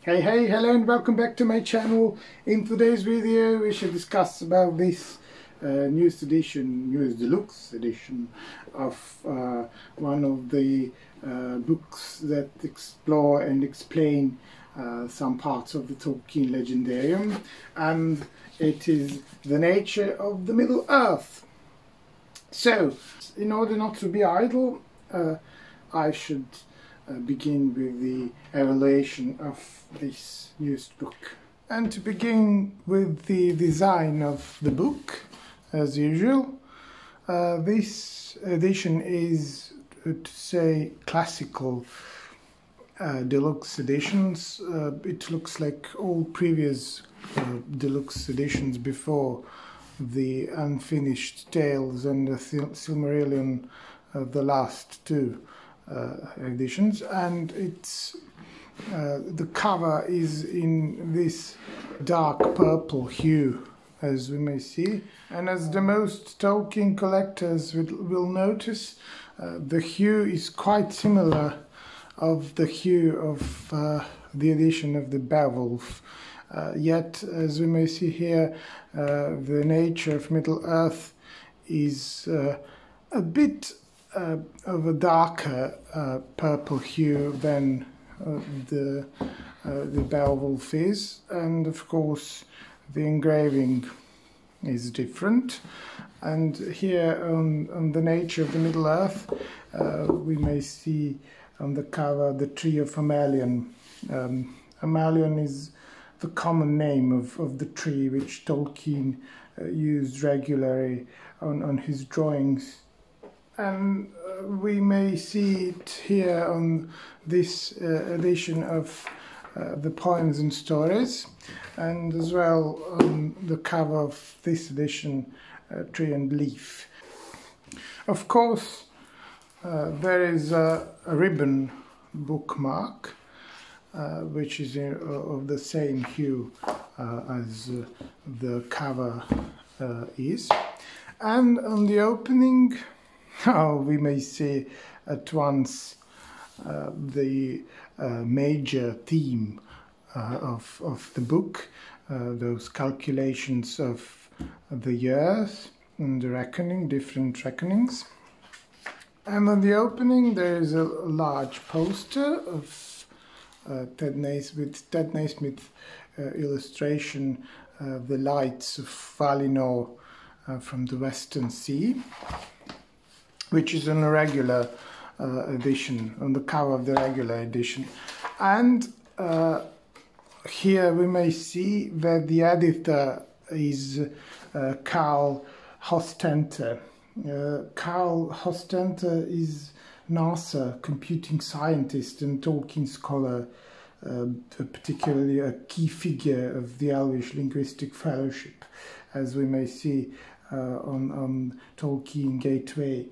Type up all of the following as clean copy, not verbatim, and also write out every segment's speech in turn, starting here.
Hello and welcome back to my channel. In today's video we shall discuss about this newest deluxe edition of one of the books that explore and explain some parts of the Tolkien legendarium, and it is The Nature of the Middle Earth. So, in order not to be idle, I should begin with the evaluation of this newest book. And to begin with the design of the book, as usual, this edition is, to say, classical deluxe editions. It looks like all previous deluxe editions before the Unfinished Tales and the Silmarillion, the last two editions, and it's the cover is in this dark purple hue, as we may see, and as the most Tolkien collectors will notice, the hue is quite similar of the hue of the edition of the Beowulf. Yet, as we may see here, the nature of Middle Earth is a bit of a darker purple hue than the Beowulf is, and of course the engraving is different. And here on the nature of the Middle Earth, we may see on the cover the tree of Amalion. Amalion is the common name of the tree which Tolkien used regularly on his drawings. And we may see it here on this edition of the Poems and Stories, and as well on the cover of this edition, Tree and Leaf. Of course, there is a ribbon bookmark, which is of the same hue as the cover is. And on the opening, we may see at once the major theme of the book, those calculations of the years and the reckoning, different reckonings. And on the opening there is a large poster of Ted Naismith illustration of the lights of Valinor from the Western Sea, which is on a regular edition, on the cover of the regular edition. And here we may see that the editor is Carl Hostenter. Carl Hostenter is NASA computing scientist and Tolkien scholar, particularly a key figure of the Elvish Linguistic Fellowship, as we may see on Tolkien Gateway.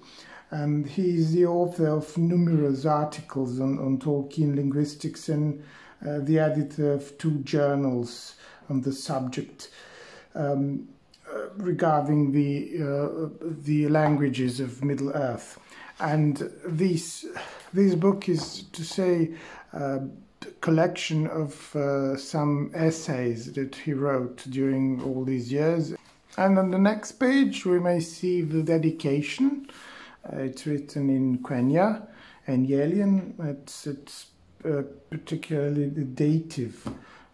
And he is the author of numerous articles on Tolkien linguistics and the editor of 2 journals on the subject regarding the languages of Middle Earth. And this book is, to say, a collection of some essays that he wrote during all these years. And on the next page we may see the dedication. It's written in Quenya and Yelian. It's particularly the dative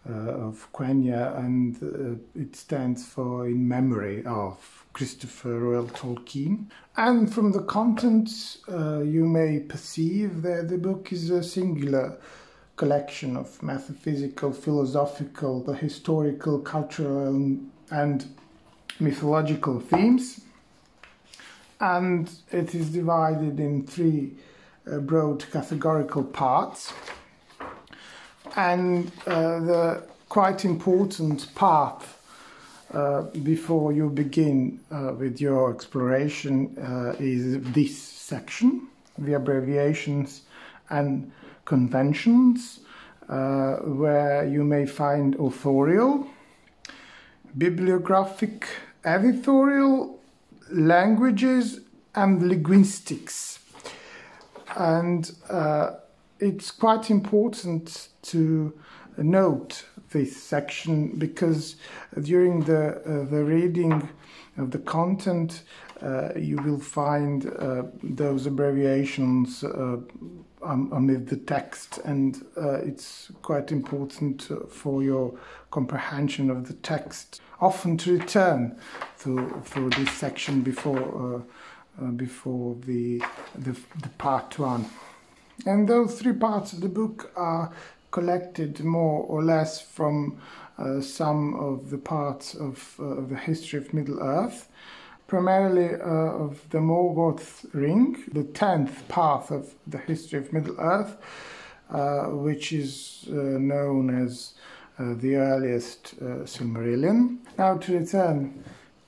of Quenya, and it stands for in memory of Christopher Royal Tolkien. And from the contents you may perceive that the book is a singular collection of metaphysical, philosophical, historical, cultural and mythological themes. And it is divided in 3 broad categorical parts. And the quite important part before you begin with your exploration is this section, the abbreviations and conventions, where you may find authorial, bibliographic, editorial, languages and linguistics. And it's quite important to note this section, because during the reading of the content you will find those abbreviations amid the text, and it's quite important for your comprehension of the text often to return through this section before the part one. And those three parts of the book are collected more or less from some of the parts of the history of Middle-earth, primarily of the Morgoth Ring, the 10th part of the history of Middle-earth, which is known as the earliest Silmarillion. Now to return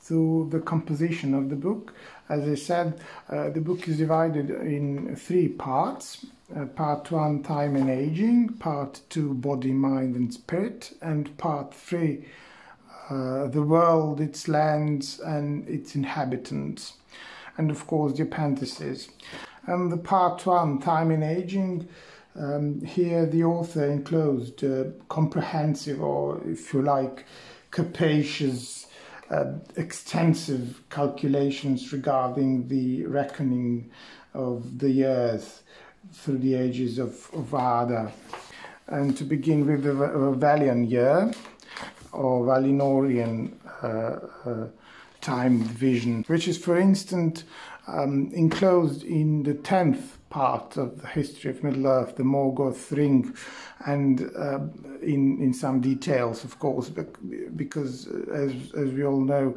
to the composition of the book, as I said, the book is divided in three parts. Part 1, Time and Aging, Part 2, Body, Mind and Spirit, and Part 3, the world, its lands and its inhabitants, and of course the appendices. And the Part 1, Time and Aging, here the author enclosed comprehensive, or if you like, capacious, extensive calculations regarding the reckoning of the years through the ages of Ada. And to begin with the Valian year, or Valinorian time division, which is, for instance, enclosed in the 10th part of the history of Middle-earth, the Morgoth Ring, and in some details, of course, because as we all know,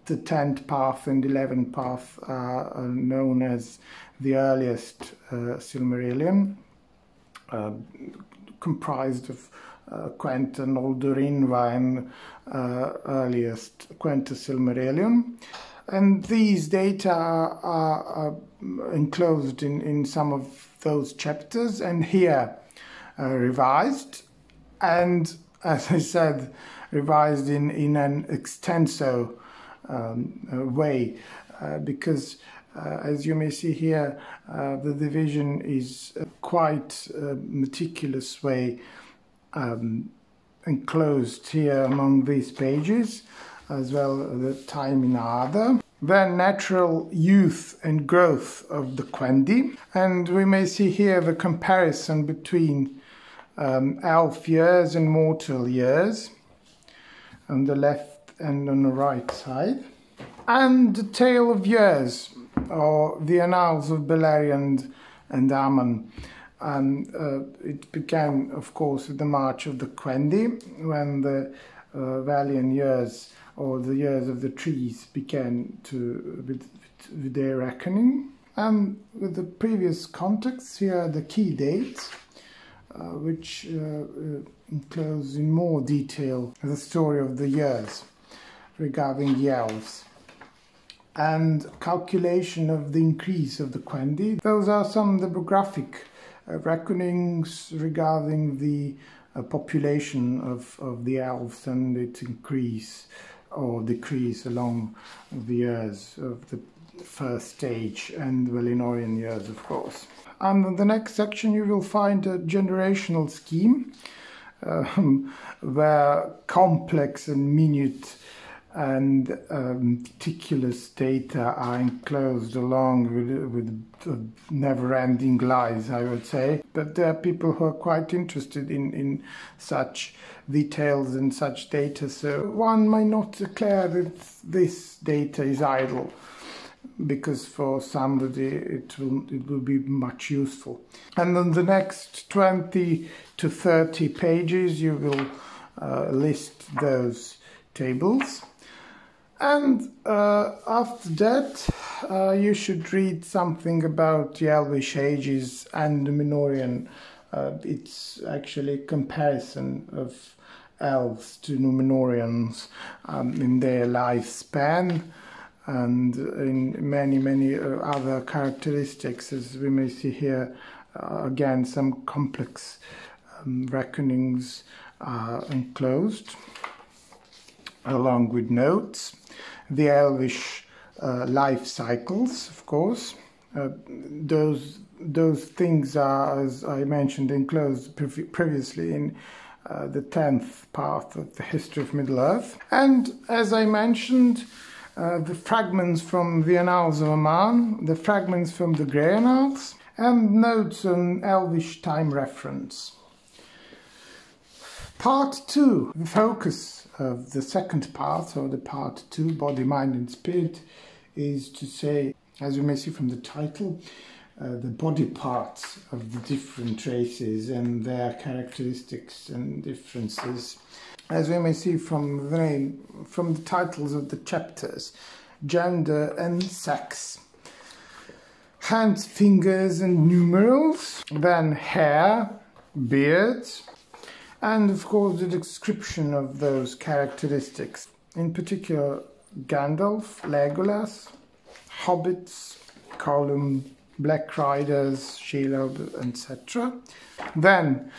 the 10th path and 11th path are known as the earliest Silmarillion, comprised of Quenta Noldorinva and earliest Quenta Silmarillion. And these data are enclosed in some of those chapters, and here revised, and as I said, revised in an extenso way, because as you may see here, the division is quite meticulous way enclosed here among these pages, as well the time in Ada, then natural youth and growth of the Quendi, and we may see here the comparison between elf years and mortal years on the left and on the right side, and the tale of years, or the annals of Beleriand and Aman. And it began, of course, with the march of the Quendi, when the Valian years, or the years of the trees, began with their reckoning. And with the previous context, here are the key dates, which enclose in more detail the story of the years regarding the elves, and calculation of the increase of the Quendi. Those are some demographic reckonings regarding the population of the elves and its increase or decrease along the years of the first stage and Valinorian years, of course. And in the next section you will find a generational scheme where complex and minute and meticulous data are enclosed along with never-ending lies, I would say. But there are people who are quite interested in such details and such data, so one might not declare that this data is idle, because for somebody it will be much useful. And on the next 20 to 30 pages you will list those tables. And after that, you should read something about the Elvish Ages and the Numenorean. It's actually a comparison of elves to Numenoreans in their lifespan and in many other characteristics, as we may see here. Again, some complex reckonings are enclosed, along with notes. The Elvish life cycles, of course. Those things are, as I mentioned, enclosed previously in the 10th part of the history of Middle-earth. And as I mentioned, the fragments from the Annals of a Man, the fragments from the Grey Annals, and notes on Elvish time reference. Part 2, the focus of the second part, or the part 2, Body, Mind and Spirit, is to say, as you may see from the title, the body parts of the different races and their characteristics and differences. As we may see from the name, from the titles of the chapters, gender and sex, hands, fingers and numerals, then hair, beard, and of course the description of those characteristics, in particular Gandalf, Legolas, hobbits, Gollum, Black Riders, Shelob, etc. Then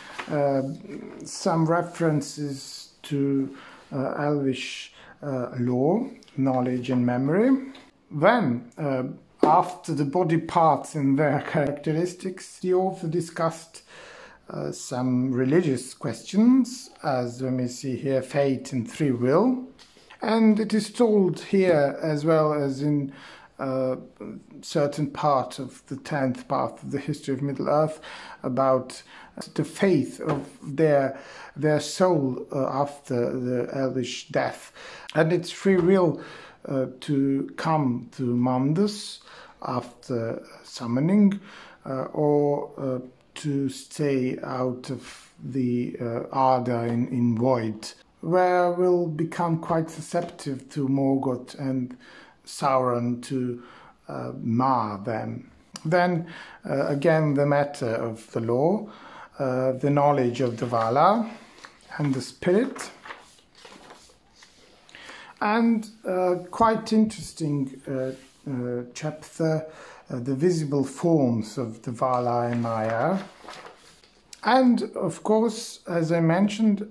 some references to Elvish lore, knowledge and memory. Then, after the body parts and their characteristics, the author discussed some religious questions, as we may see here, fate and free will. And it is told here, as well as in certain part of the 10th part of the history of Middle-earth, about the faith of their soul after the Elvish death, and its free will to come to Mundus after summoning, or to stay out of the Arda in Void, where will become quite susceptible to Morgoth and Sauron to mar them. Then again the matter of the law, the knowledge of the Vala and the spirit, and quite interesting chapter, the visible forms of the Vala and Maya. And of course, as I mentioned,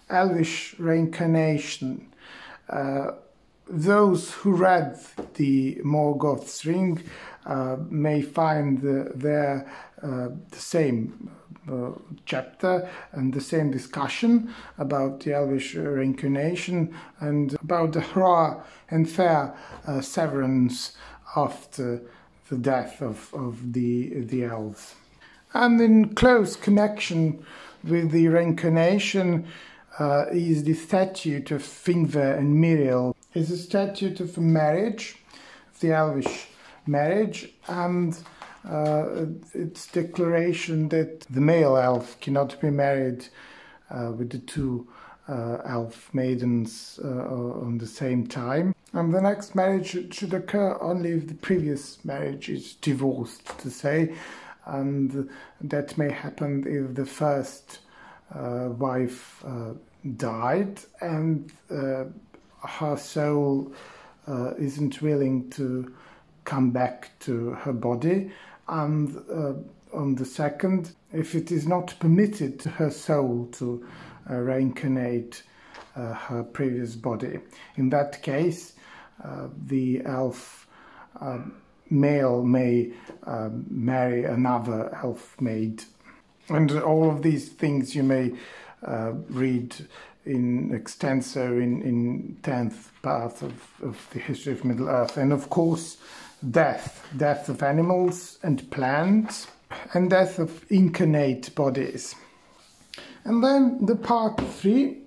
Elvish reincarnation. Those who read the Morgoth's Ring may find the same chapter and the same discussion about the Elvish reincarnation and about the Hra and Fair severance after the death of the elves. And in close connection with the reincarnation is the statute of Finve and Miriel. It's a statute of marriage, of the Elvish marriage, and its declaration that the male elf cannot be married with the two elf maidens on the same time. And the next marriage should occur only if the previous marriage is divorced, to say, and that may happen if the first wife died and her soul isn't willing to come back to her body, and on the second, if it is not permitted to her soul to reincarnate her previous body. In that case, the elf male may marry another elf maid. And all of these things you may read in extenso in 10th part of the history of Middle-earth. And of course, death of animals and plants, and death of incarnate bodies. And then the part 3,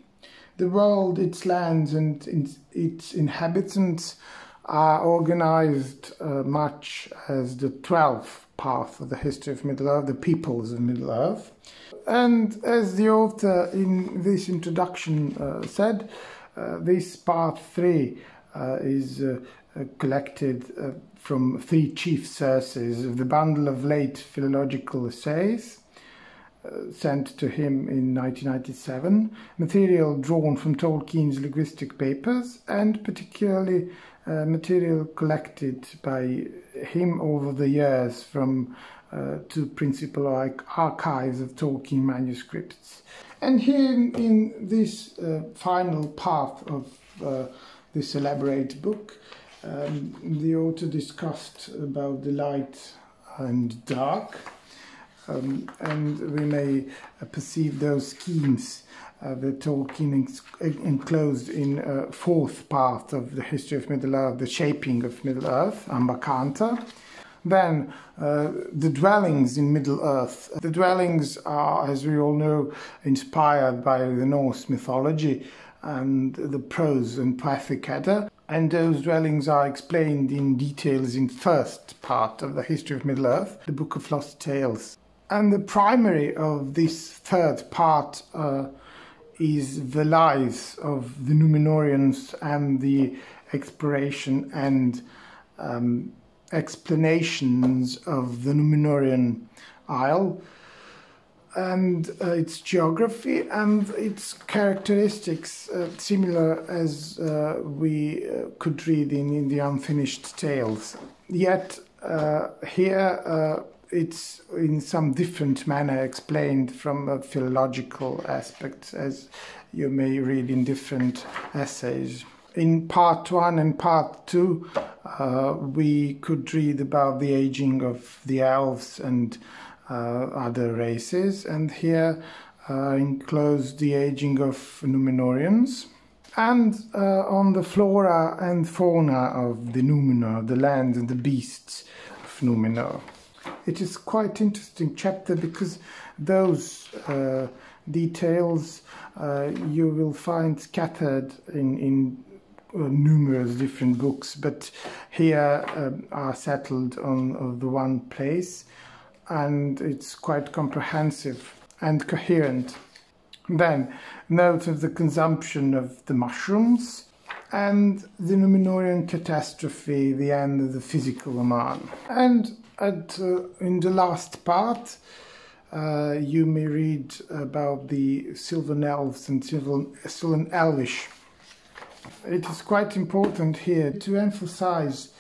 the world, its lands and its inhabitants are organized much as the 12th part of the history of Middle-earth, the peoples of Middle-earth. And as the author in this introduction said, this part 3 is collected from 3 chief sources of the bundle of late philological essays sent to him in 1997, material drawn from Tolkien's linguistic papers, and particularly material collected by him over the years from 2 principal archives of Tolkien manuscripts. And here in this final part of this elaborate book, the author discussed about the light and dark, and we may perceive those schemes that Tolkien enclosed in fourth part of the history of Middle-earth, the shaping of Middle-earth, Ambakanta. Then the dwellings in Middle-earth. The dwellings are, as we all know, inspired by the Norse mythology and the prose and poetic Edda. And those dwellings are explained in details in first part of the history of Middle-earth, the Book of Lost Tales. And the primary of this third part is the lives of the Númenóreans and the exploration and explanations of the Númenórean Isle and its geography and its characteristics, similar as we could read in the Unfinished Tales. Yet here it's in some different manner explained from a philological aspect, as you may read in different essays. In part 1 and part 2, we could read about the aging of the elves and other races, and here enclosed the aging of Númenóreans, and on the flora and fauna of the Númenor, the land and the beasts of Númenor. It is quite interesting chapter because those details you will find scattered in numerous different books, but here are settled on the one place, and it's quite comprehensive and coherent. Then, note of the consumption of the mushrooms and the Númenórean catastrophe, the end of the physical man. And in the last part, you may read about the Sylvan Elves and Sylvan Elvish. It is quite important here to emphasize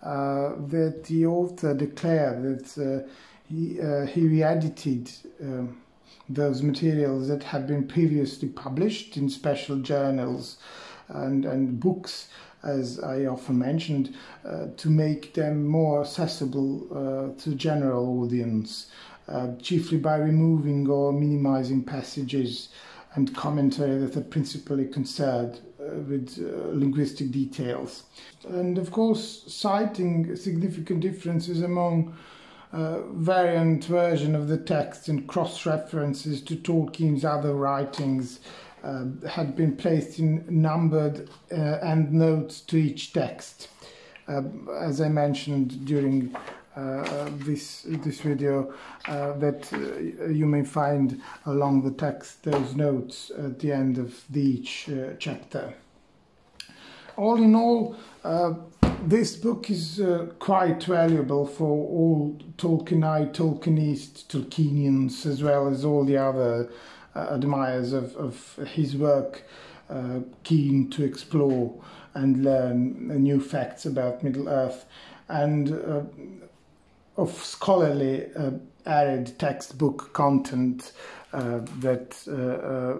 that the author declared that he re-edited those materials that had been previously published in special journals and books, as I often mentioned, to make them more accessible to the general audience, chiefly by removing or minimizing passages and commentary that are principally concerned with linguistic details. And of course, citing significant differences among variant version of the text and cross-references to Tolkien's other writings had been placed in numbered endnotes to each text. As I mentioned during this video, that you may find along the text those notes at the end of each chapter. All in all, this book is quite valuable for all Tolkienite, Tolkienists, Tolkienians, as well as all the other admirers of his work, keen to explore and learn new facts about Middle-earth, and of scholarly arid textbook content that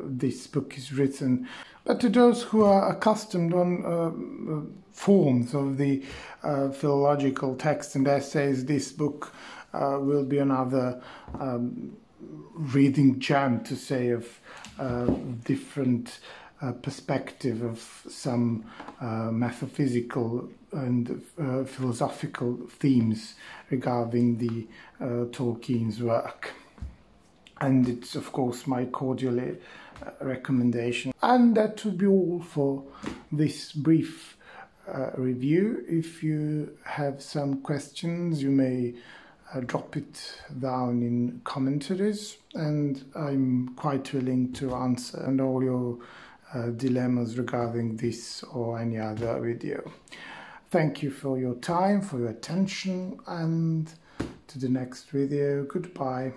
this book is written. But to those who are accustomed on forms of the philological texts and essays, this book will be another reading gem, to say, of different perspective of some metaphysical and philosophical themes regarding the Tolkien's work. And it's of course my cordial recommendation. And that would be all for this brief review. If you have some questions, you may drop it down in commentaries, and I'm quite willing to answer and all your dilemmas regarding this or any other video. Thank you for your time, for your attention, and to the next video. Goodbye.